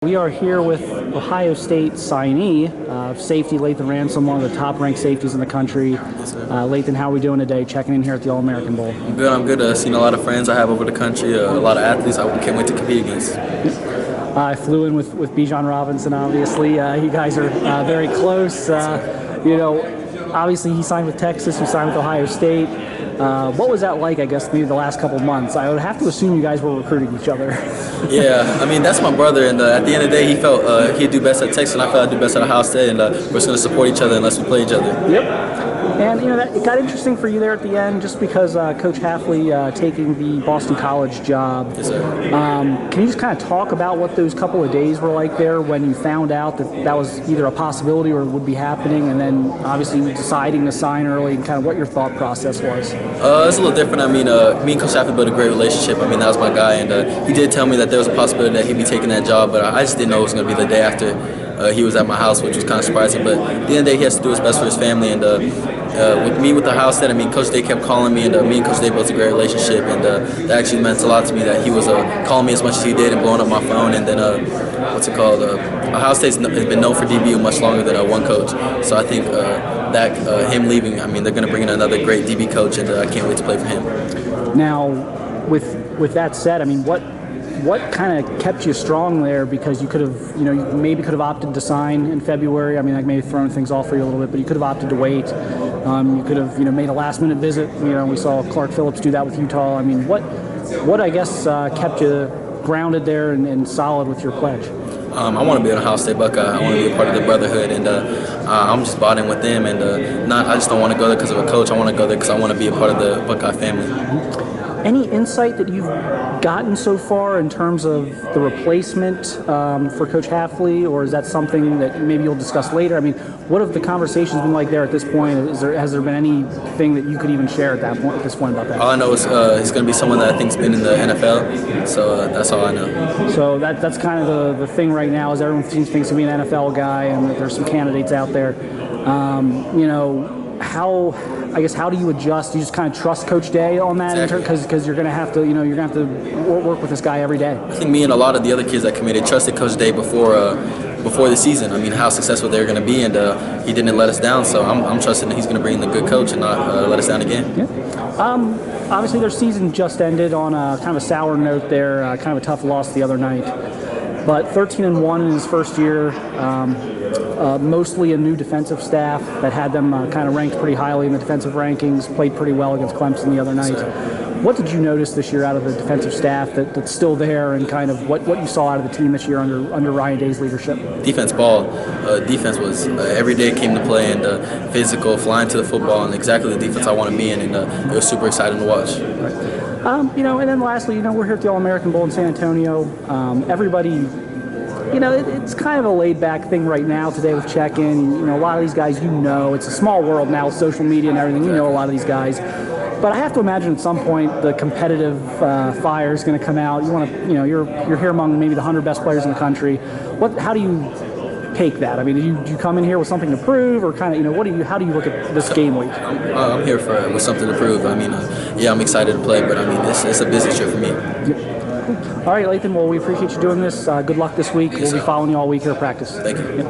We are here with Ohio State signee, safety Lathan Ransom, one of the top-ranked safeties in the country. Yes, sir. Lathan, how are we doing today? Checking in here at the All-American Bowl. I'm good. Seen a lot of friends I have over the country, a lot of athletes I can't wait to compete against. I flew in with Bijan Robinson, obviously. You guys are very close. Obviously he signed with Texas, you signed with Ohio State. What was that like, I guess, maybe the last couple of months? I would have to assume you guys were recruiting each other. Yeah, I mean, that's my brother, and at the end of the day, he felt he'd do best at Texas, and I felt I'd do best at Ohio State, and we're just going to support each other unless we play each other. Yep. And, it got interesting for you there at the end just because Coach Hafley taking the Boston College job. Yes, sir. Can you just kind of talk about what those couple of days were like there when you found out that that was either a possibility or would be happening, and then obviously deciding to sign early and kind of what your thought process was? It's a little different. I mean, me and Coach Hafley built a great relationship. I mean, that was my guy, and he did tell me that there was a possibility that he'd be taking that job, but I just didn't know it was going to be the day after he was at my house, which was kind of surprising. But at the end of the day, he has to do his best for his family, and with the house that, I mean, Coach Day kept calling me, and me and Coach Day built a great relationship, and that actually meant a lot to me that he was calling me as much as he did and blowing up my phone. And then Ohio State's been known for DBU much longer than one coach, so I think that him leaving, I mean, they're going to bring in another great DB coach, and I can't wait to play for him. Now, with that said, I mean, what kind of kept you strong there? Because you could have, you maybe could have opted to sign in February. I mean, that may have thrown things off for you a little bit, but you could have opted to wait. You could have, made a last-minute visit. We saw Clark Phillips do that with Utah. I mean, what I guess kept you grounded there and solid with your pledge? I want to be an Ohio State Buckeye. I want to be a part of the brotherhood, and I'm just bought in with them. And I just don't want to go there because of a coach. I want to go there because I want to be a part of the Buckeye family. Mm-hmm. Any insight that you've gotten so far in terms of the replacement for Coach Hafley, or is that something that maybe you'll discuss later? I mean, what have the conversations been like there at this point? Has there been anything that you could even share at this point about that? All I know is he's going to be someone that I think's been in the NFL, so that's all I know. So that's kind of the thing right now is everyone thinks to be an NFL guy, and that there's some candidates out there. How do you adjust? Do you just kind of trust Coach Day on that? Exactly. Because you're going to have to, work with this guy every day. I think me and a lot of the other kids that committed trusted Coach Day before the season. I mean, how successful they're going to be, and he didn't let us down. So I'm trusting that he's going to bring in the good coach and not let us down again. Yeah. Obviously, their season just ended on a kind of a sour note there. Kind of a tough loss the other night. But 13-1 in his first year. Mostly a new defensive staff that had them kind of ranked pretty highly in the defensive rankings, played pretty well against Clemson the other night. What did you notice this year out of the defensive staff that's still there, and kind of what you saw out of the team this year under Ryan Day's leadership? Defense ball. Defense was every day came to play, and physical, flying to the football, and exactly the defense I want to be in, and it was super exciting to watch. Right. And then lastly, we're here at the All-American Bowl in San Antonio. Everybody... it's kind of a laid-back thing right now today with check-in. A lot of these guys, it's a small world now with social media and everything. A lot of these guys. But I have to imagine at some point the competitive fire is going to come out. You want to, you're here among maybe the 100 best players in the country. How do you take that? I mean, do you come in here with something to prove, or kind of, how do you look at this game week? I'm here with something to prove. I mean, I'm excited to play, but I mean, it's a business trip for me. Yep. All right, Lathan, well, we appreciate you doing this. Good luck this week. We'll be following you all week here at practice. Thank you. Yep.